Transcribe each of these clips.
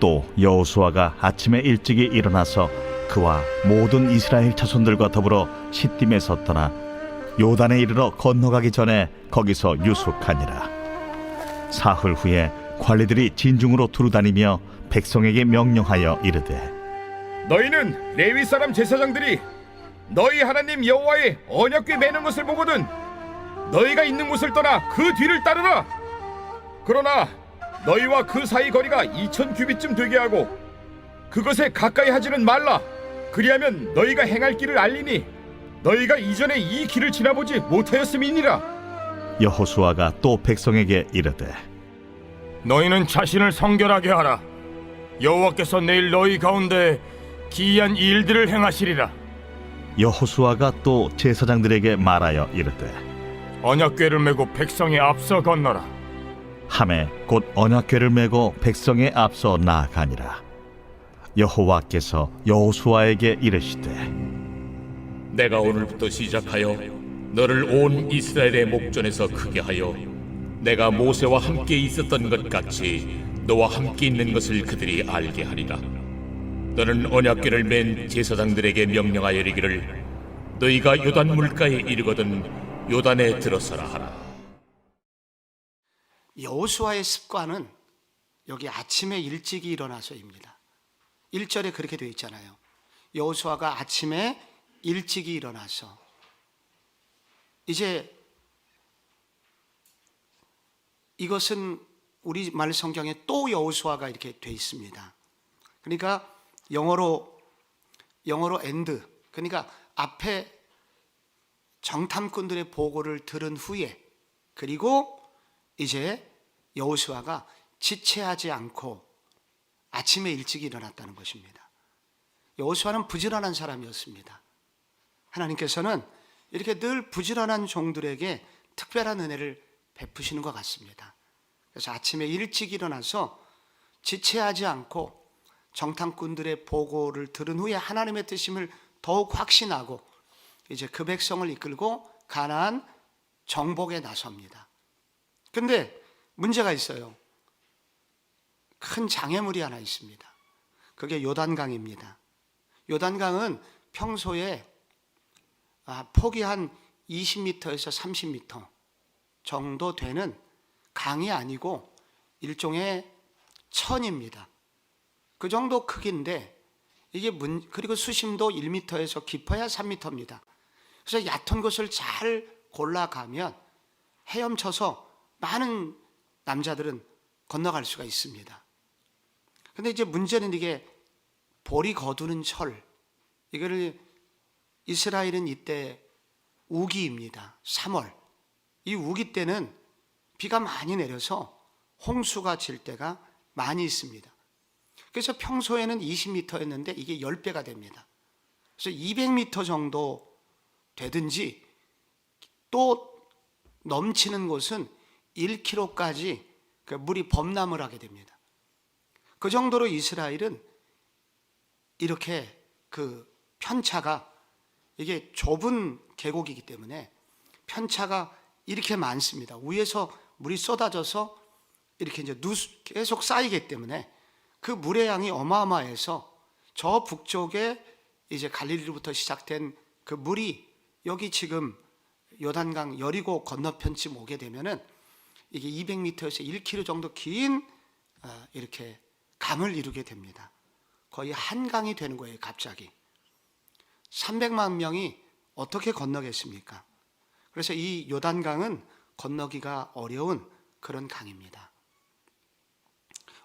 또 여호수아가 아침에 일찍이 일어나서 그와 모든 이스라엘 자손들과 더불어 시딤에서 떠나 요단에 이르러 건너가기 전에 거기서 유숙하니라. 사흘 후에 관리들이 진중으로 두루다니며 백성에게 명령하여 이르되, 너희는 레위 사람 제사장들이 너희 하나님 여호와의 언약궤 매는 것을 보거든 너희가 있는 곳을 떠나 그 뒤를 따르라. 그러나 너희와 그 사이 거리가 2000 규빗쯤 되게 하고 그것에 가까이 하지는 말라. 그리하면 너희가 행할 길을 알리니 너희가 이전에 이 길을 지나보지 못하였음이니라. 여호수아가 또 백성에게 이르되, 너희는 자신을 성결하게 하라. 여호와께서 내일 너희 가운데 기이한 일들을 행하시리라. 여호수아가 또 제사장들에게 말하여 이르되, 언약궤를 메고 백성의 앞서 건너라. 하매 곧 언약궤를 메고 백성의 앞서 나아가니라. 여호와께서 여호수아에게 이르시되, 내가 오늘부터 시작하여 너를 온 이스라엘의 목전에서 크게 하여 내가 모세와 함께 있었던 것 같이 너와 함께 있는 것을 그들이 알게 하리라. 너는 언약궤를 맨 제사장들에게 명령하여 이르기를 너희가 요단 물가에 이르거든 요단에 들어서라 하라. 여호수아의 습관은 여기 아침에 일찍이 일어나서입니다. 1절에 그렇게 되어 있잖아요. 여호수아가 아침에 일찍이 일어나서, 이제 이것은 우리말 성경에 또 여호수아가 이렇게 되어 있습니다. 그러니까 영어로 and, 그러니까 앞에 정탐꾼들의 보고를 들은 후에, 그리고 이제 여호수아가 지체하지 않고 아침에 일찍 일어났다는 것입니다. 여호수아는 부지런한 사람이었습니다. 하나님께서는 이렇게 늘 부지런한 종들에게 특별한 은혜를 베푸시는 것 같습니다. 그래서 아침에 일찍 일어나서 지체하지 않고 정탐꾼들의 보고를 들은 후에 하나님의 뜻임을 더욱 확신하고 이제 그 백성을 이끌고 가나안 정복에 나섭니다. 근데 문제가 있어요. 큰 장애물이 하나 있습니다. 그게 요단강입니다. 요단강은 평소에 폭이 한 20m에서 30m 정도 되는 강이 아니고 일종의 천입니다. 그 정도 크기인데 이게 그리고 수심도 1m에서 깊어야 3m입니다. 그래서 얕은 곳을 잘 골라가면 헤엄쳐서 많은 남자들은 건너갈 수가 있습니다. 근데 이제 문제는 이게 볼이 거두는 철, 이거를 이스라엘은 이때 우기입니다. 3월. 이 우기 때는 비가 많이 내려서 홍수가 질 때가 많이 있습니다. 그래서 평소에는 20m였는데 이게 10배가 됩니다. 그래서 200m 정도 되든지 또 넘치는 곳은 1km까지 물이 범람을 하게 됩니다. 그 정도로 이스라엘은 이렇게 그 편차가, 이게 좁은 계곡이기 때문에 편차가 이렇게 많습니다. 위에서 물이 쏟아져서 이렇게 이제 계속 쌓이기 때문에 그 물의 양이 어마어마해서 저 북쪽에 이제 갈릴리로부터 시작된 그 물이 여기 지금 요단강 여리고 건너편쯤 오게 되면은 이게 200m에서 1km 정도 긴 이렇게 강을 이루게 됩니다. 거의 한강이 되는 거예요, 갑자기. 300만 명이 어떻게 건너겠습니까? 그래서 이 요단강은 건너기가 어려운 그런 강입니다.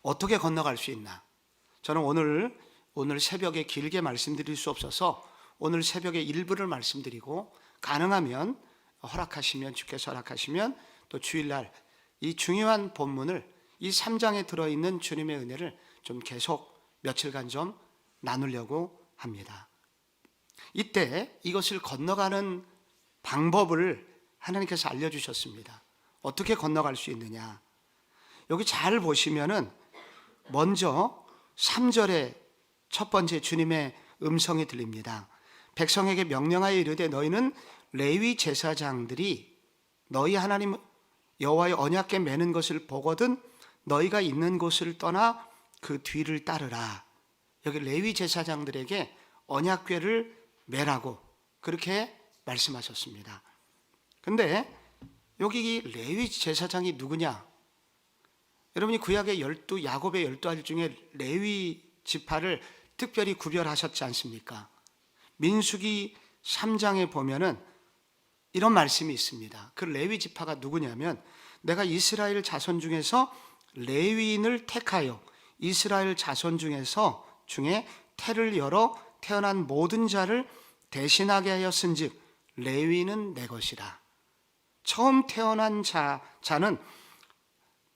어떻게 건너갈 수 있나? 저는 오늘 새벽에 길게 말씀드릴 수 없어서 오늘 새벽에 일부를 말씀드리고, 가능하면 주께서 허락하시면 또 주일날 이 중요한 본문을, 이 3장에 들어있는 주님의 은혜를 좀 계속 며칠간 좀 나누려고 합니다. 이때 이것을 건너가는 방법을 하나님께서 알려주셨습니다. 어떻게 건너갈 수 있느냐? 여기 잘 보시면은 먼저 3절에 첫 번째 주님의 음성이 들립니다. 백성에게 명령하여 이르되 너희는 레위 제사장들이 너희 하나님 여호와의 언약궤 매는 것을 보거든 너희가 있는 곳을 떠나 그 뒤를 따르라. 여기 레위 제사장들에게 언약궤를 메라고 그렇게 말씀하셨습니다. 근데 여기 이 레위 제사장이 누구냐? 여러분이 구약의 야곱의 12아들 중에 레위 지파를 특별히 구별하셨지 않습니까? 민수기 3장에 보면은 이런 말씀이 있습니다. 그 레위 지파가 누구냐면 내가 이스라엘 자손 중에서 레위인을 택하여 이스라엘 자손 중에 태를 열어 태어난 모든 자를 대신하게 하였은즉 레위는 내 것이라. 처음 태어난 자는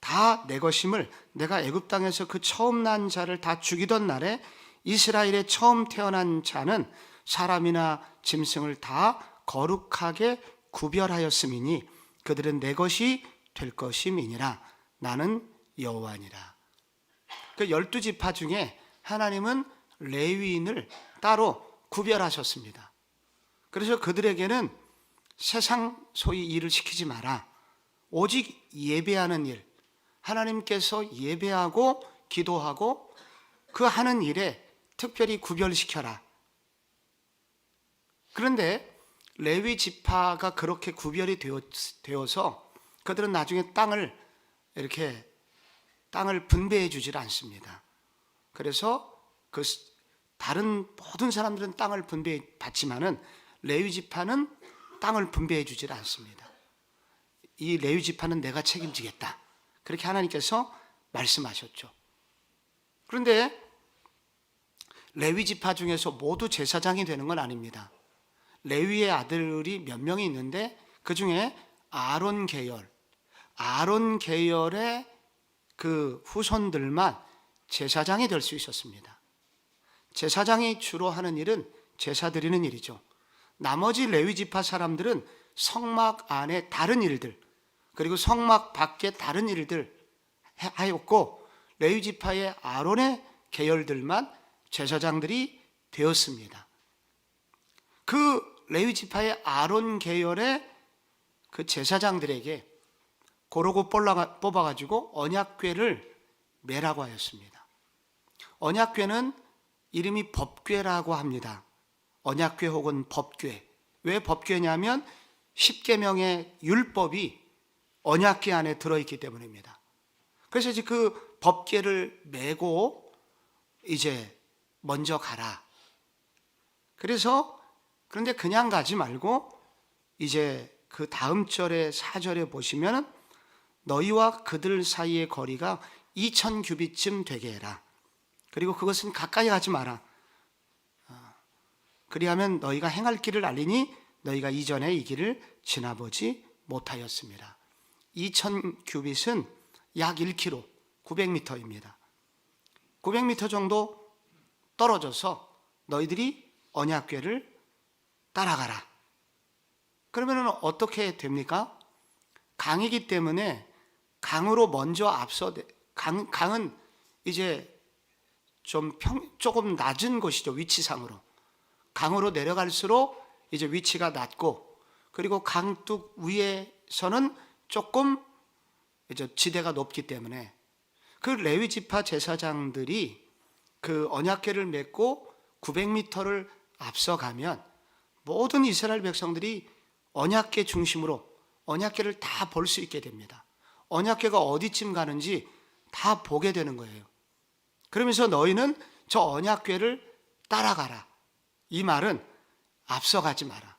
다 내 것임을 내가 애굽 땅에서 그 처음 난 자를 다 죽이던 날에 이스라엘의 처음 태어난 자는 사람이나 짐승을 다 거룩하게 구별하였음이니 그들은 내 것이 될 것임이니라. 나는 여호와니라. 그 12지파 중에 하나님은 레위인을 따로 구별하셨습니다. 그래서 그들에게는 세상 소위 일을 시키지 마라. 오직 예배하는 일, 하나님께서 예배하고 기도하고 그 하는 일에 특별히 구별시켜라. 그런데 레위 지파가 그렇게 구별이 되어서 그들은 나중에 땅을 분배해 주질 않습니다. 그래서 그 다른 모든 사람들은 땅을 분배받지만은 레위 지파는 땅을 분배해 주질 않습니다. 이 레위 지파는 내가 책임지겠다. 그렇게 하나님께서 말씀하셨죠. 그런데 레위 지파 중에서 모두 제사장이 되는 건 아닙니다. 레위의 아들이 몇 명이 있는데 그 중에 아론 계열의 그 후손들만 제사장이 될 수 있었습니다. 제사장이 주로 하는 일은 제사 드리는 일이죠. 나머지 레위 지파 사람들은 성막 안에 다른 일들, 그리고 성막 밖에 다른 일들 하였고 레위 지파의 아론의 계열들만 제사장들이 되었습니다. 그 레위 지파의 아론 계열의 그 제사장들에게 고르고 뽑아가지고 언약궤를 메라고 하였습니다. 언약궤는 이름이 법궤라고 합니다. 언약궤 혹은 법궤. 왜 법궤냐면 10계명의 율법이 언약궤 안에 들어있기 때문입니다. 그래서 이제 그 법궤를 메고 이제 먼저 가라. 그런데 그냥 가지 말고 이제 그 다음 절에 4절에 보시면 너희와 그들 사이의 거리가 2000규빗쯤 되게 해라. 그리고 그것은 가까이 가지 마라. 그리하면 너희가 행할 길을 알리니 너희가 이전에 이 길을 지나보지 못하였습니다. 2000규빗은 약 1km, 900m입니다. 900m 정도 떨어져서 너희들이 언약궤를 따라가라. 그러면 어떻게 됩니까? 강이기 때문에 강으로 먼저 강은 이제 조금 낮은 곳이죠. 위치상으로. 강으로 내려갈수록 이제 위치가 낮고, 그리고 강둑 위에서는 조금 이제 지대가 높기 때문에 그 레위 지파 제사장들이 그 언약궤를 메고 900m를 앞서가면 모든 이스라엘 백성들이 언약궤 중심으로 언약궤를 다 볼 수 있게 됩니다. 언약궤가 어디쯤 가는지 다 보게 되는 거예요. 그러면서 너희는 저 언약궤를 따라가라. 이 말은 앞서가지 마라.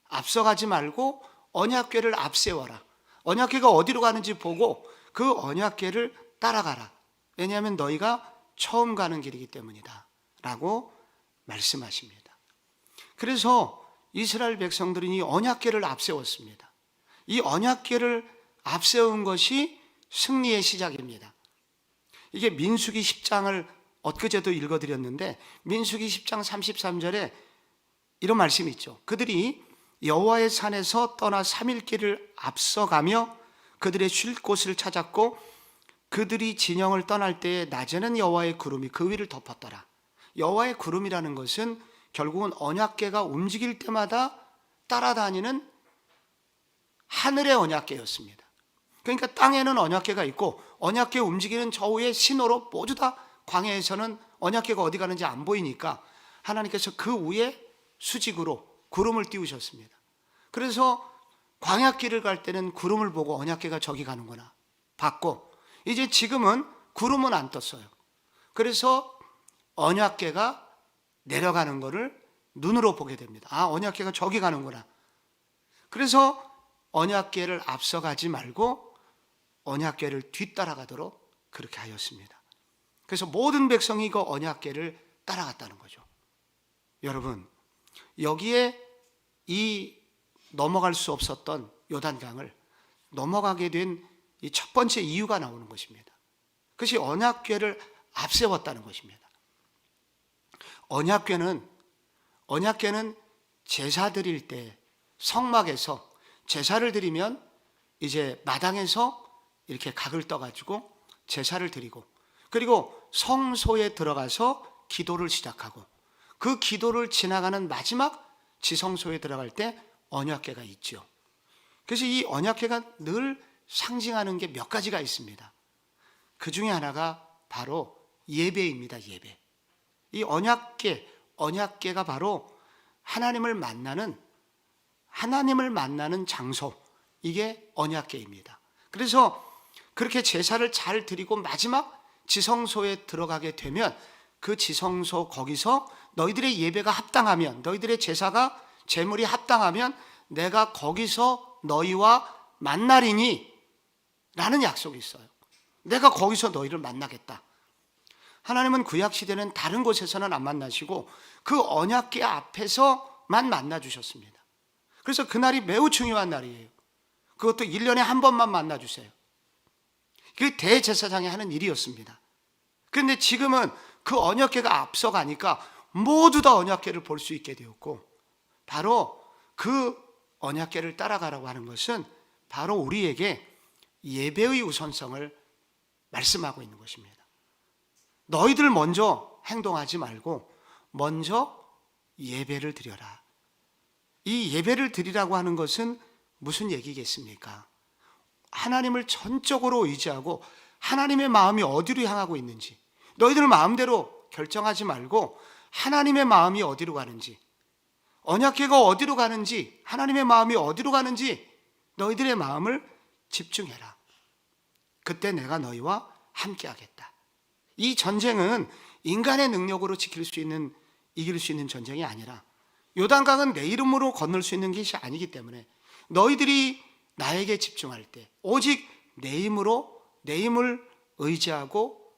앞서가지 말고 언약궤를 앞세워라. 언약궤가 어디로 가는지 보고 그 언약궤를 따라가라. 왜냐하면 너희가 처음 가는 길이기 때문이다 라고 말씀하십니다. 그래서 이스라엘 백성들은 이 언약궤를 앞세웠습니다. 이 언약궤를 앞세운 것이 승리의 시작입니다. 이게 민수기 10장을 엊그제도 읽어드렸는데 민수기 10장 33절에 이런 말씀이 있죠. 그들이 여호와의 산에서 떠나 3일 길을 앞서가며 그들의 쉴 곳을 찾았고 그들이 진영을 떠날 때에 낮에는 여호와의 구름이 그 위를 덮었더라. 여호와의 구름이라는 것은 결국은 언약궤가 움직일 때마다 따라다니는 하늘의 언약궤였습니다. 그러니까 땅에는 언약궤가 있고 언약궤 움직이는 저우의 신호로 모두 다 광야에서는 언약궤가 어디 가는지 안 보이니까 하나님께서 그 위에 수직으로 구름을 띄우셨습니다. 그래서 광야길을 갈 때는 구름을 보고 언약궤가 저기 가는구나 봤고, 이제 지금은 구름은 안 떴어요. 그래서 언약궤가 내려가는 것을 눈으로 보게 됩니다. 아, 언약궤가 저기 가는구나. 그래서 언약궤를 앞서가지 말고 언약궤를 뒤따라가도록 그렇게 하였습니다. 그래서 모든 백성이 그 언약궤를 따라갔다는 거죠. 여러분, 여기에 이 넘어갈 수 없었던 요단강을 넘어가게 된 이 첫 번째 이유가 나오는 것입니다. 그것이 언약궤를 앞세웠다는 것입니다. 언약궤는 제사 드릴 때 성막에서 제사를 드리면 이제 마당에서 이렇게 각을 떠가지고 제사를 드리고, 그리고 성소에 들어가서 기도를 시작하고, 그 기도를 지나가는 마지막 지성소에 들어갈 때 언약궤가 있죠. 그래서 이 언약궤가 늘 상징하는 게 몇 가지가 있습니다. 그 중에 하나가 바로 예배입니다. 예배. 이 언약궤가 바로 하나님을 만나는 장소, 이게 언약궤입니다. 그래서 그렇게 제사를 잘 드리고 마지막 지성소에 들어가게 되면 그 지성소 거기서 너희들의 예배가 합당하면, 너희들의 제사가 제물이 합당하면 내가 거기서 너희와 만나리니 라는 약속이 있어요. 내가 거기서 너희를 만나겠다. 하나님은 구약시대는 다른 곳에서는 안 만나시고 그 언약궤 앞에서만 만나주셨습니다. 그래서 그날이 매우 중요한 날이에요. 그것도 1년에 한 번만 만나주세요. 그게 대제사장이 하는 일이었습니다. 그런데 지금은 그 언약궤가 앞서가니까 모두 다 언약궤를 볼 수 있게 되었고, 바로 그 언약궤를 따라가라고 하는 것은 바로 우리에게 예배의 우선성을 말씀하고 있는 것입니다. 너희들 먼저 행동하지 말고 먼저 예배를 드려라. 이 예배를 드리라고 하는 것은 무슨 얘기겠습니까? 하나님을 전적으로 의지하고 하나님의 마음이 어디로 향하고 있는지, 너희들 마음대로 결정하지 말고 하나님의 마음이 어디로 가는지, 언약궤가 어디로 가는지, 하나님의 마음이 어디로 가는지 너희들의 마음을 집중해라. 그때 내가 너희와 함께 하겠다. 이 전쟁은 인간의 능력으로 이길 수 있는 전쟁이 아니라, 요단강은 내 이름으로 건널 수 있는 것이 아니기 때문에 너희들이 나에게 집중할 때, 오직 내 힘을 의지하고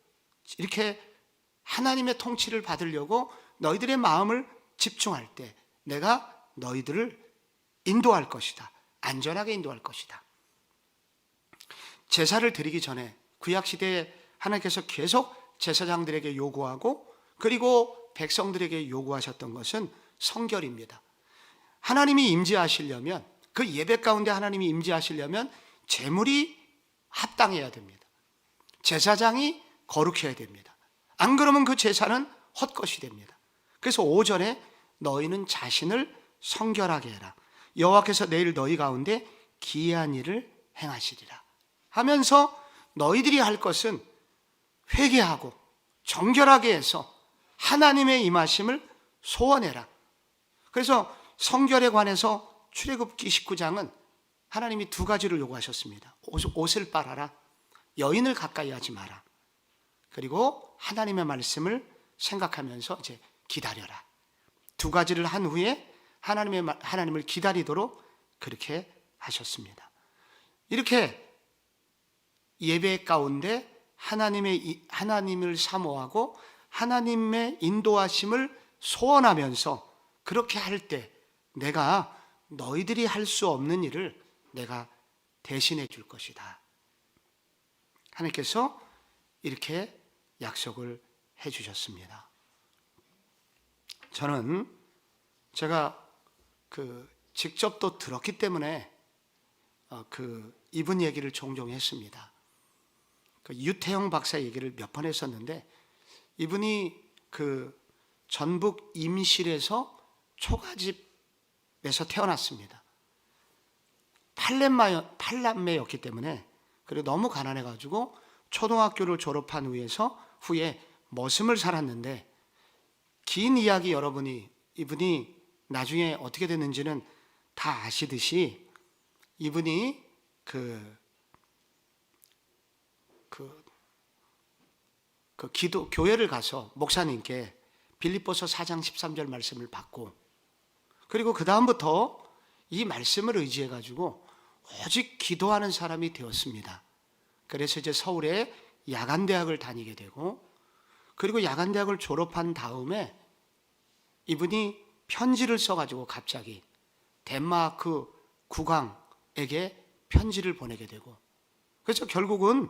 이렇게 하나님의 통치를 받으려고 너희들의 마음을 집중할 때 내가 너희들을 인도할 것이다. 안전하게 인도할 것이다. 제사를 드리기 전에 구약시대에 하나님께서 계속 제사장들에게 요구하고, 그리고 백성들에게 요구하셨던 것은 성결입니다. 하나님이 임재하시려면, 그 예배 가운데 하나님이 임재하시려면 제물이 합당해야 됩니다. 제사장이 거룩해야 됩니다. 안 그러면 그 제사는 헛것이 됩니다. 그래서 5절에 너희는 자신을 성결하게 해라. 여호와께서 내일 너희 가운데 기이한 일을 행하시리라 하면서 너희들이 할 것은 회개하고 정결하게 해서 하나님의 임하심을 소원해라. 그래서 성결에 관해서 출애굽기 19장은 하나님이 두 가지를 요구하셨습니다. 옷을 빨아라, 여인을 가까이 하지 마라, 그리고 하나님의 말씀을 생각하면서 이제 기다려라. 두 가지를 한 후에 하나님을 기다리도록 그렇게 하셨습니다. 이렇게 예배 가운데 하나님을 사모하고 하나님의 인도하심을 소원하면서 그렇게 할 때 내가 너희들이 할 수 없는 일을 내가 대신해 줄 것이다. 하나님께서 이렇게 약속을 해 주셨습니다. 저는 제가 직접 또 들었기 때문에 이분 얘기를 종종 했습니다. 유태영 박사 얘기를 몇 번 했었는데, 이분이 전북 임실에서 초가집에서 태어났습니다. 8남매였기 때문에, 그리고 너무 가난해가지고 초등학교를 졸업한 후에 머슴을 살았는데 긴 이야기 이분이 나중에 어떻게 됐는지는 다 아시듯이 이분이 교회를 가서 목사님께 빌립보서 4장 13절 말씀을 받고 그리고 그 다음부터 이 말씀을 의지해 가지고 오직 기도하는 사람이 되었습니다. 그래서 이제 서울에 야간대학을 다니게 되고 그리고 야간대학을 졸업한 다음에 이분이 편지를 써가지고 갑자기 덴마크 국왕에게 편지를 보내게 되고 그래서 결국은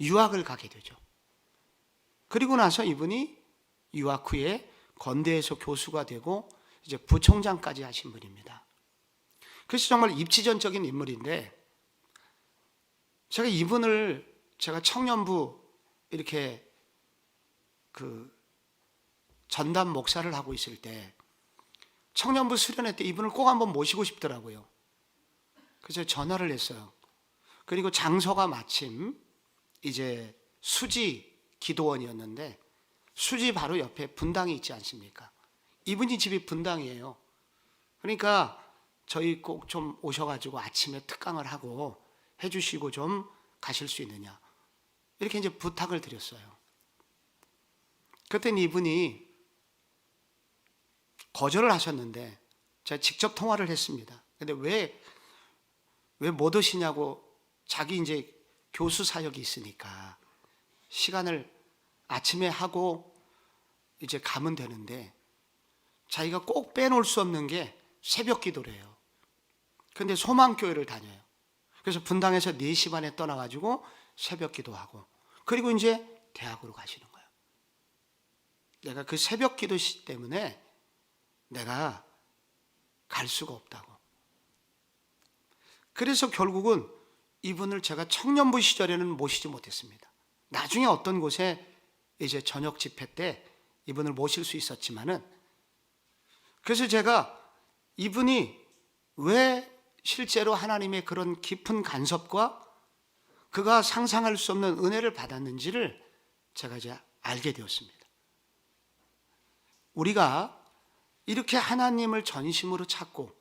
유학을 가게 되죠. 그리고 나서 이분이 유학 후에 건대에서 교수가 되고 이제 부총장까지 하신 분입니다. 그래서 정말 입지전적인 인물인데 제가 이분을 제가 청년부 이렇게 전담 목사를 하고 있을 때 청년부 수련회 때 이분을 꼭 한번 모시고 싶더라고요. 그래서 전화를 했어요. 그리고 장소가 마침 이제 수지 기도원이었는데 수지 바로 옆에 분당이 있지 않습니까? 이분이 집이 분당이에요. 그러니까 저희 꼭 좀 오셔가지고 아침에 특강을 하고 해주시고 좀 가실 수 있느냐 이렇게 이제 부탁을 드렸어요. 그때는 이분이 거절을 하셨는데 제가 직접 통화를 했습니다. 근데 왜 못 오시냐고 자기 이제 교수 사역이 있으니까 시간을 아침에 하고 이제 가면 되는데 자기가 꼭 빼놓을 수 없는 게 새벽 기도래요. 근데 소망교회를 다녀요. 그래서 분당에서 4시 반에 떠나가지고 새벽 기도하고 그리고 이제 대학으로 가시는 거예요. 내가 그 새벽 기도 때문에 내가 갈 수가 없다고. 그래서 결국은 이분을 제가 청년부 시절에는 모시지 못했습니다. 나중에 어떤 곳에 이제 저녁 집회 때 이분을 모실 수 있었지만은 그래서 제가 이분이 왜 실제로 하나님의 그런 깊은 간섭과 그가 상상할 수 없는 은혜를 받았는지를 제가 이제 알게 되었습니다. 우리가 이렇게 하나님을 전심으로 찾고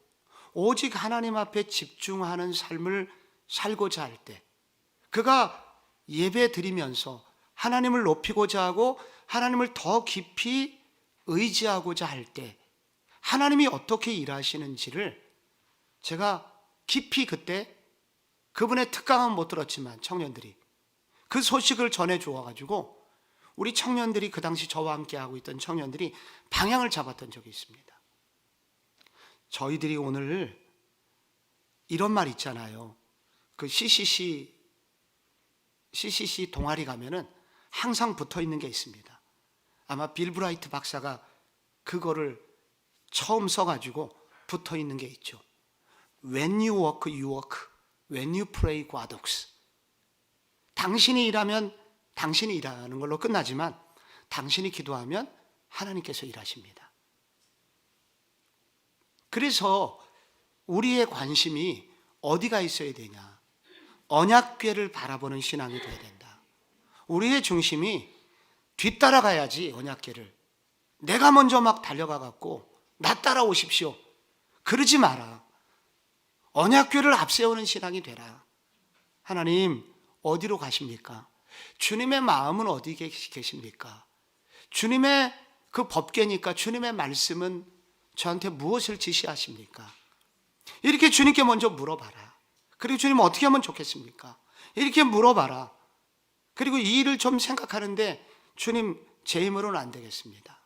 오직 하나님 앞에 집중하는 삶을 살고자 할 때 그가 예배 드리면서 하나님을 높이고자 하고 하나님을 더 깊이 의지하고자 할 때 하나님이 어떻게 일하시는지를 제가 깊이 그때 그분의 특강은 못 들었지만 청년들이 그 소식을 전해 주어가지고 우리 청년들이 그 당시 저와 함께 하고 있던 청년들이 방향을 잡았던 적이 있습니다. 저희들이 오늘 이런 말 있잖아요. 그 CCC 동아리 가면은 항상 붙어 있는 게 있습니다. 아마 빌 브라이트 박사가 그거를 처음 써가지고 붙어 있는 게 있죠. When you work, you work. When you pray, God works. 당신이 일하면 당신이 일하는 걸로 끝나지만 당신이 기도하면 하나님께서 일하십니다. 그래서 우리의 관심이 어디가 있어야 되냐? 언약궤를 바라보는 신앙이 되어야 된다. 우리의 중심이 뒤따라가야지 언약궤를. 내가 먼저 막 달려가 갖고 나 따라오십시오. 그러지 마라. 언약궤를 앞세우는 신앙이 되라. 하나님 어디로 가십니까? 주님의 마음은 어디 계십니까? 주님의 그 법궤니까 주님의 말씀은 저한테 무엇을 지시하십니까? 이렇게 주님께 먼저 물어봐라. 그리고 주님 어떻게 하면 좋겠습니까? 이렇게 물어봐라. 그리고 이 일을 좀 생각하는데 주님 제 힘으로는 안 되겠습니다.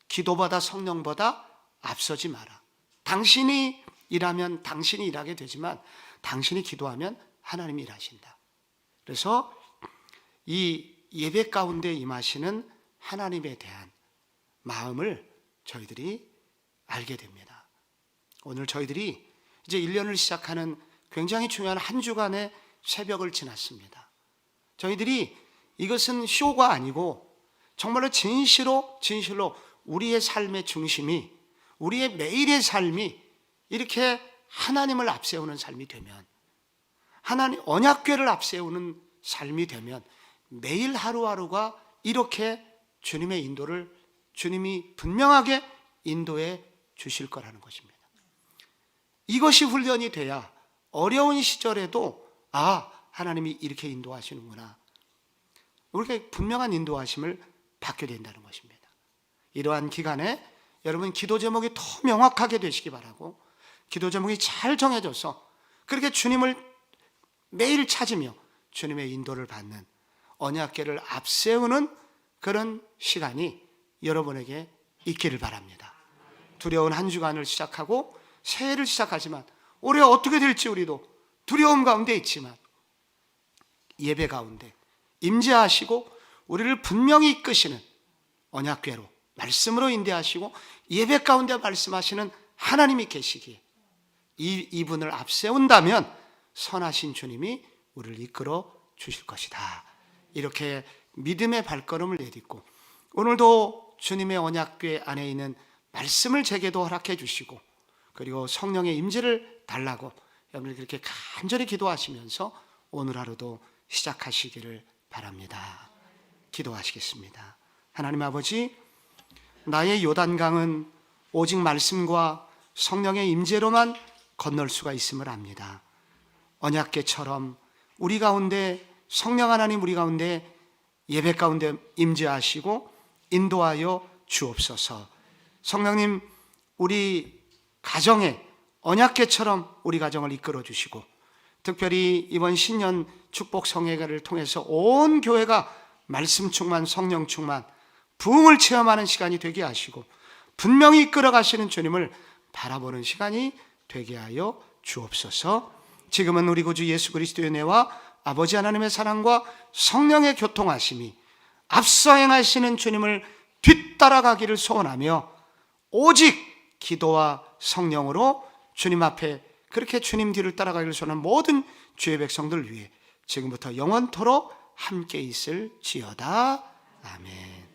기도보다 성령보다 앞서지 마라. 당신이 일하면 당신이 일하게 되지만 당신이 기도하면 하나님이 일하신다. 그래서 이 예배 가운데 임하시는 하나님에 대한 마음을 저희들이 알게 됩니다. 오늘 저희들이 이제 1년을 시작하는 굉장히 중요한 한 주간의 새벽을 지났습니다. 저희들이 이것은 쇼가 아니고 정말로 진실로 우리의 삶의 중심이 우리의 매일의 삶이 이렇게 하나님을 앞세우는 삶이 되면 하나님 언약궤를 앞세우는 삶이 되면 매일 하루하루가 이렇게 주님의 인도를 주님이 분명하게 인도해 주실 거라는 것입니다. 이것이 훈련이 돼야 어려운 시절에도 하나님이 이렇게 인도하시는구나, 우리가 분명한 인도하심을 받게 된다는 것입니다. 이러한 기간에 여러분 기도 제목이 더 명확하게 되시기 바라고, 기도 제목이 잘 정해져서 그렇게 주님을 매일 찾으며 주님의 인도를 받는 언약궤를 앞세우는 그런 시간이 여러분에게 있기를 바랍니다. 두려운 한 주간을 시작하고 새해를 시작하지만 올해 어떻게 될지 우리도 두려움 가운데 있지만 예배 가운데 임재하시고 우리를 분명히 이끄시는 언약궤로 말씀으로 인도하시고 예배 가운데 말씀하시는 하나님이 계시기에 이분을 앞세운다면 선하신 주님이 우리를 이끌어 주실 것이다. 이렇게 믿음의 발걸음을 내딛고 오늘도 주님의 언약궤 안에 있는 말씀을 제게도 허락해 주시고 그리고 성령의 임재를 달라고 여러분들 그렇게 간절히 기도하시면서 오늘 하루도 시작하시기를 바랍니다. 기도하시겠습니다. 하나님 아버지, 나의 요단강은 오직 말씀과 성령의 임재로만 건널 수가 있음을 압니다. 언약궤처럼 우리 가운데 성령 하나님 우리 가운데 예배 가운데 임재하시고 인도하여 주옵소서. 성령님, 우리 가정에 언약궤처럼 우리 가정을 이끌어 주시고 특별히 이번 신년 축복 성회를 통해서 온 교회가 말씀 충만, 성령 충만, 부흥을 체험하는 시간이 되게 하시고 분명히 이끌어 가시는 주님을 바라보는 시간이 되게 하여 주옵소서. 지금은 우리 구주 예수 그리스도의 은혜와 아버지 하나님의 사랑과 성령의 교통하심이 앞서 행하시는 주님을 뒤따라가기를 소원하며 오직 기도와 성령으로 주님 앞에 그렇게 주님 뒤를 따라가기를 소원하는 모든 주의 백성들 위해 지금부터 영원토록 함께 있을지어다. 아멘.